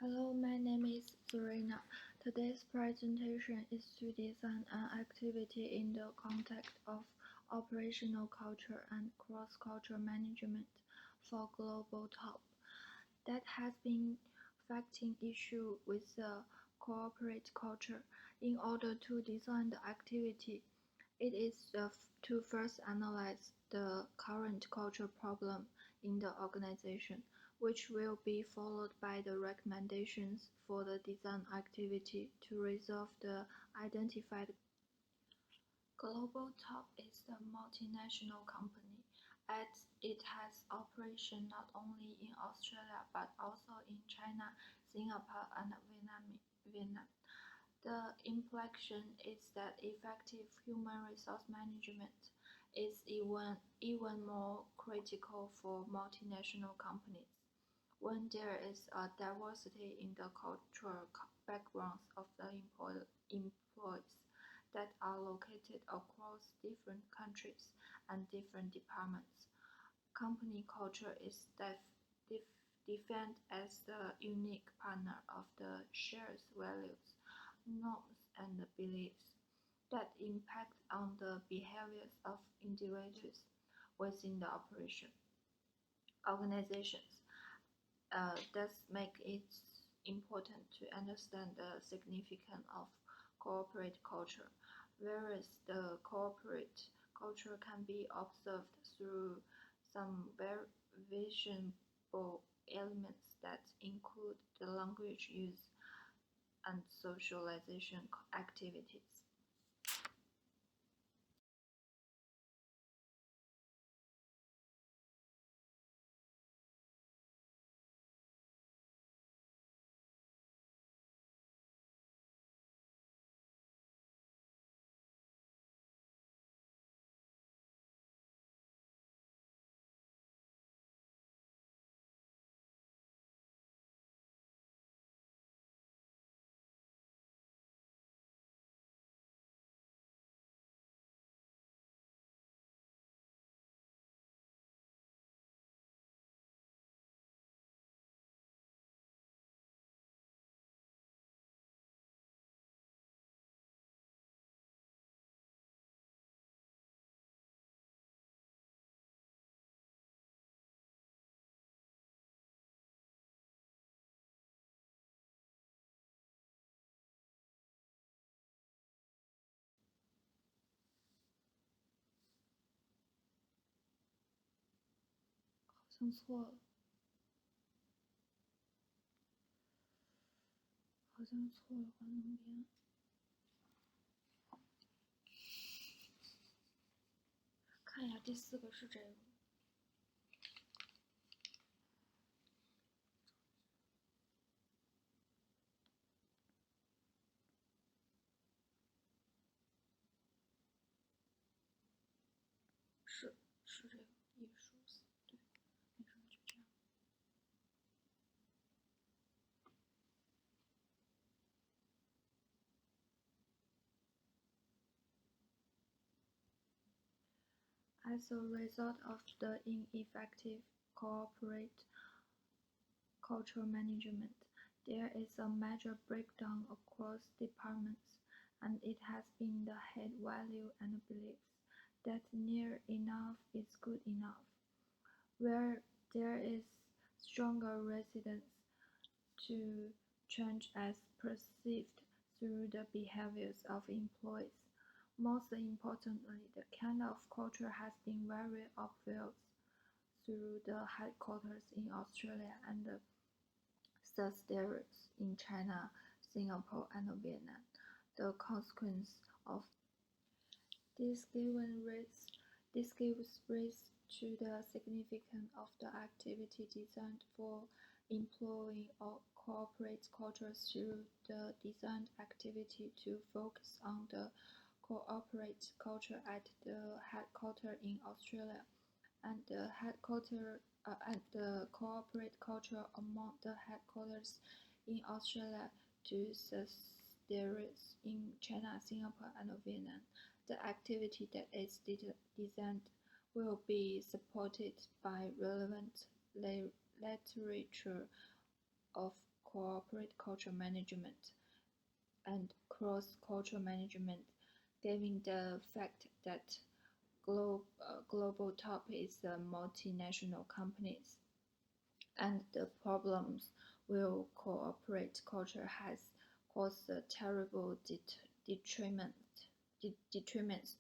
Hello, my name is Serena. Today's presentation is to design an activity in the context of operational culture and cross-cultural management for global top that has been facing issue with the corporate culture. In order to design the activity, it is to first analyze the current culture problem in the organization, which will be followed by the recommendations for the design activity to resolve the identified. Global Top is a multinational company, as it has operation not only in Australia but also in China, Singapore, and Vietnam. The implication is that effective human resource management is even more critical for multinational companies when there is a diversity in the cultural backgrounds of the employees that are located across different countries and different departments. Company culture is defined as the unique partner of the shared values, norms, and beliefs that impact on the behaviors of individuals within the organizations. Thus make it important to understand the significance of corporate culture, whereas the corporate culture can be observed through some very visible elements that include the language use and socialization activities.好像错了，关东边。看一下第4个是这个。是这个艺术，对，没事就这样。As a result of the ineffective corporate cultural management, there is a major breakdown across departments, and it has been the head value and beliefs that near enough is good enough, where there is stronger resistance to change as perceived through the behaviors of employees. Most importantly, the kind of culture has been very obvious through the headquarters in Australia and the subsidiaries in China, Singapore, and Vietnam. The consequence of this gives rise to the significance of the activity designed for employing corporate culture through the designed activity to focus on the corporate culture at the headquarters in Australia and the corporate culture among the headquarters in Australia to subsidiaries in China, Singapore, and Vietnam. The activity that is designed will be supported by relevant literature of corporate culture management and cross-cultural management, given the fact that global top is multinational companies, and the problems with corporate culture has caused terrible detriments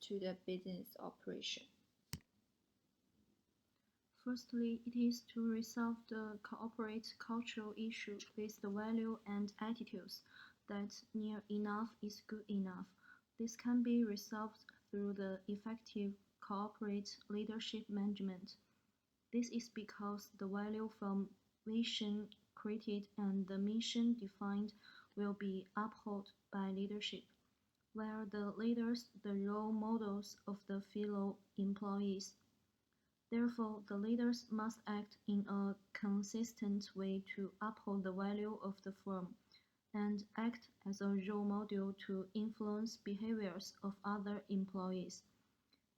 to the business operation. Firstly, it is to resolve the corporate cultural issue with the value and attitudes that near enough is good enough. This can be resolved through the effective corporate leadership management. This is because the value from vision created and the mission defined will be upheld by leadership, where the leaders the role models of the fellow employees. Therefore, the leaders must act in a consistent way to uphold the value of the firm and act as a role model to influence behaviors of other employees.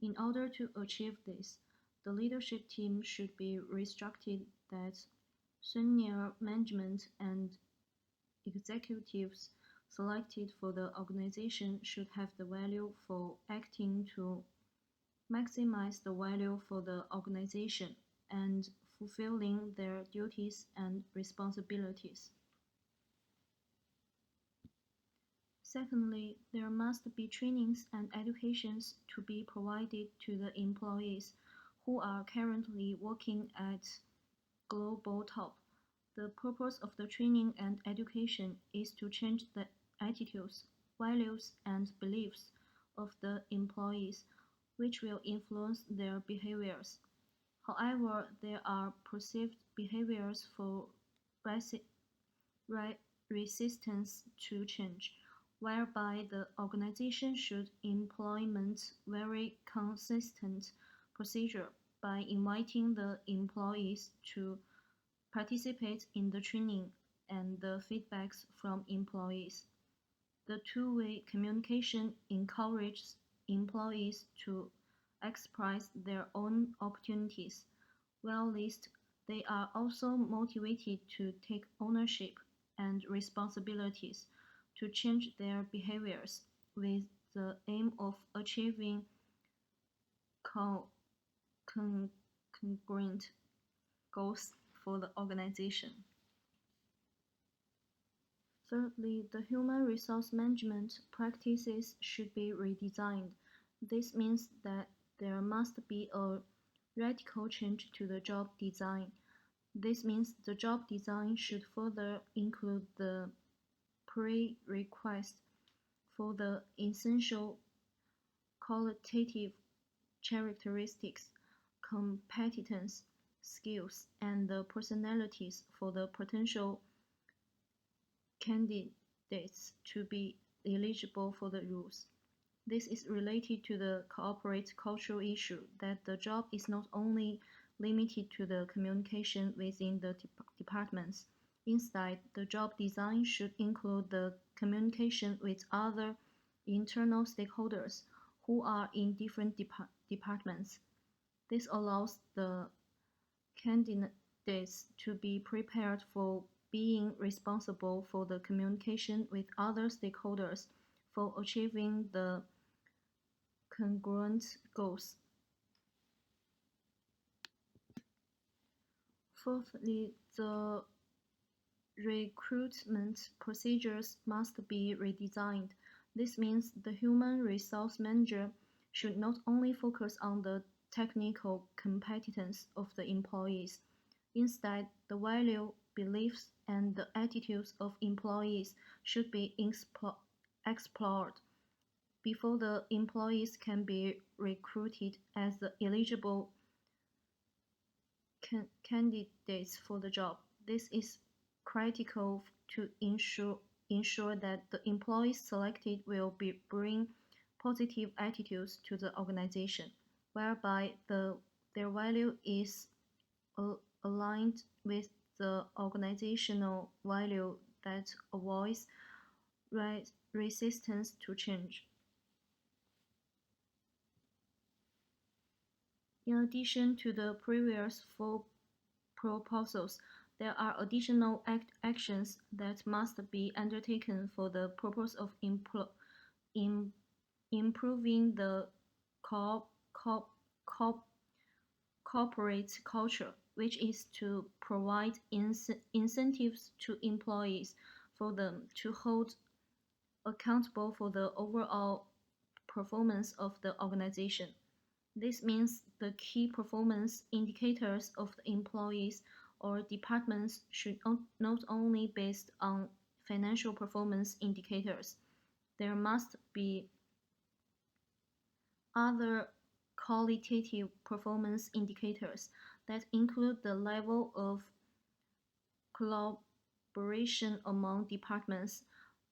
In order to achieve this, the leadership team should be restructured that senior management and executives selected for the organization should have the value for acting to maximize the value for the organization and fulfilling their duties and responsibilities. Secondly, there must be trainings and educations to be provided to the employees who are currently working at global top. The purpose of the training and education is to change the attitudes, values, and beliefs of the employees, which will influence their behaviors. However, there are perceived behaviors for resistance to change, whereby the organization should implement very consistent procedure by inviting the employees to participate in the training and the feedbacks from employees. The two-way communication encourages employees to express their own opportunities, whilst they are also motivated to take ownership and responsibilities to change their behaviors with the aim of achieving congruent goals for the organization. Thirdly, the human resource management practices should be redesigned. This means that there must be a radical change to the job design. This means the job design should further include the prerequisites for the essential qualitative characteristics, competence, skills, and the personalities for the potential candidates to be eligible for the rules. This is related to the corporate cultural issue that the job is not only limited to the communication within the departments. Instead, the job design should include the communication with other internal stakeholders who are in different departments. This allows the candidates to be prepared for being responsible for the communication with other stakeholders for achieving the congruent goals. Fourthly, the recruitment procedures must be redesigned. This means the human resource manager should not only focus on the technical competence of the employees. Instead, the value, beliefs, and the attitudes of employees should be explored before the employees can be recruited as the eligible candidates for the job. This is critical to ensure that the employees selected will bring positive attitudes to the organization, whereby their value is aligned with the organizational value that avoids resistance to change. In addition to the previous four proposals, There are additional actions that must be undertaken for the purpose of improving the co co co corporate culture, which is to provide incentives to employees for them to hold accountable for the overall performance of the organization. This means the key performance indicators of the employees or departments should not only be based on financial performance indicators. There must be other qualitative performance indicators that include the level of collaboration among departments,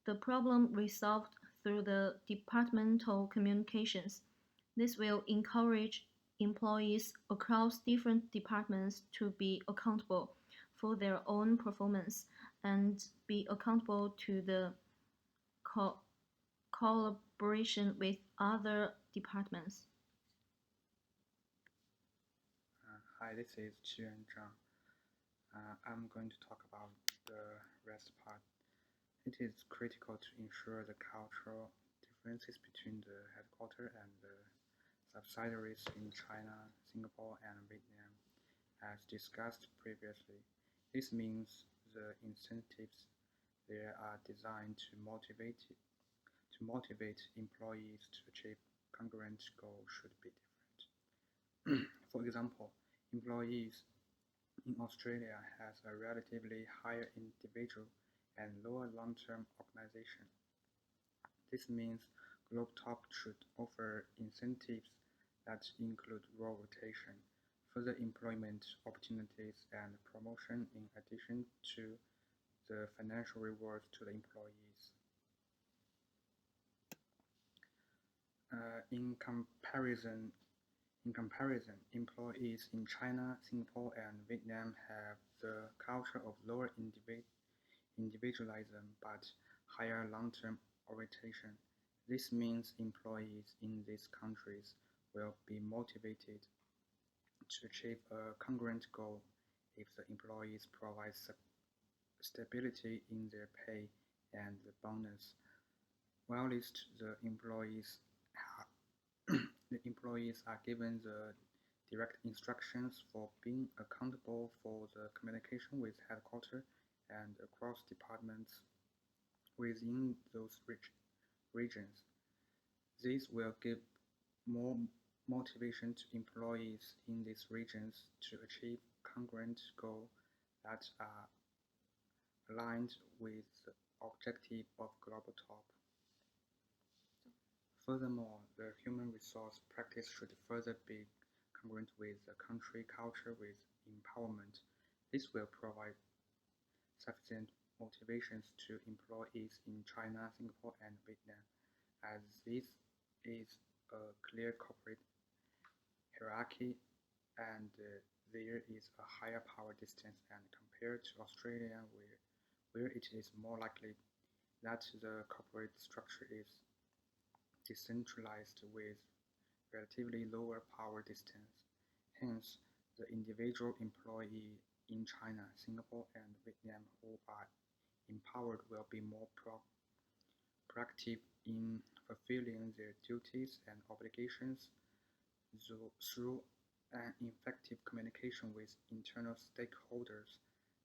the problem resolved through the departmental communications. This will encourage employees across different departments to be accountable for their own performance and be accountable to the collaboration with other departments. Hi, this is Qiyuan Zhang. I'm going to talk about the rest part. It is critical to ensure the cultural differences between the headquarters and the subsidiaries in China, Singapore, and Vietnam, as discussed previously. This means the incentives there are designed to motivate employees to achieve congruent goals should be different. For example, employees in Australia has a relatively higher individual and lower long-term organization. This means GlobeTop should offer incentives that include role rotation, further employment opportunities, and promotion in addition to the financial rewards to the employees. In comparison, employees in China, Singapore, and Vietnam have the culture of lower individualism but higher long-term orientation. This means employees in these countries will be motivated to achieve a congruent goal if the employees provide stability in their pay and the bonus, whilst the employees are given the direct instructions for being accountable for the communication with headquarters and across departments within those regions. This will give more motivation to employees in these regions to achieve congruent goals that are aligned with the objective of GlobeTop. Furthermore, the human resource practice should further be congruent with the country culture with empowerment. This will provide sufficient motivations to employees in China, Singapore, and Vietnam, as this is a clear corporate hierarchy and there is a higher power distance and compared to Australia where it is more likely that the corporate structure is decentralized with relatively lower power distance. Hence, the individual employee in China, Singapore, and Vietnam who are empowered will be more proactive in fulfilling their duties and obligations through an effective communication with internal stakeholders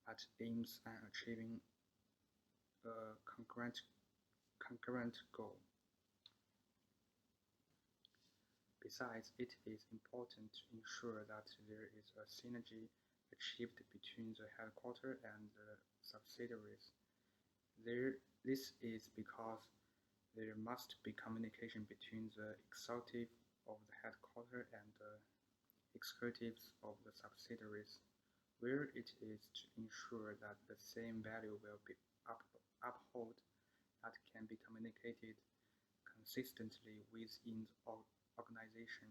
that aims at achieving a concurrent goal. Besides, it is important to ensure that there is a synergy achieved between the headquarters and the subsidiaries. This is because there must be communication between the executive of the headquarters and the executives of the subsidiaries, where it is to ensure that the same value will be upheld that can be communicated consistently within the organization.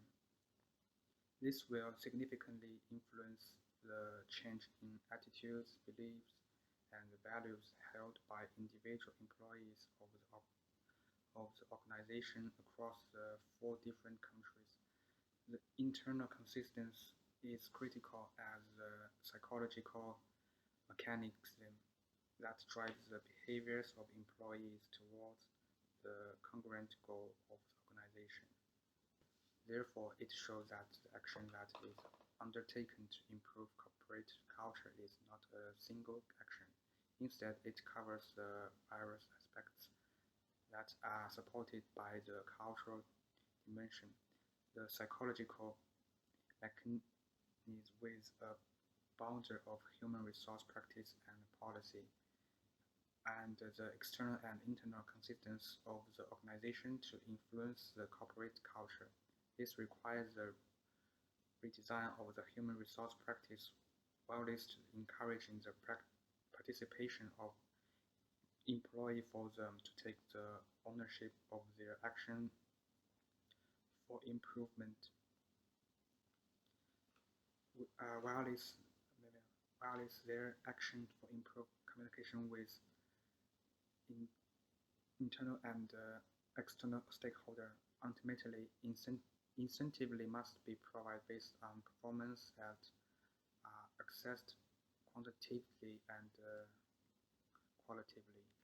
This will significantly influence the change in attitudes, beliefs, and values held by individual employees of the organization across the 4 different countries. The internal consistency is critical as the psychological mechanism that drives the behaviors of employees towards the congruent goal of the organization. Therefore, it shows that the action that is undertaken to improve corporate culture is not a single action. Instead, it covers the various aspects that are supported by the cultural dimension, the psychological mechanism with a boundary of human resource practice and policy, and the external and internal consistency of the organization to influence the corporate culture. This requires the redesign of the human resource practice while encouraging the participation of employees for them to take the ownership of their action for improvement. While their action for improved communication with internal and external stakeholders, ultimately incentively must be provided based on performance that are assessed quantitatively and qualitatively.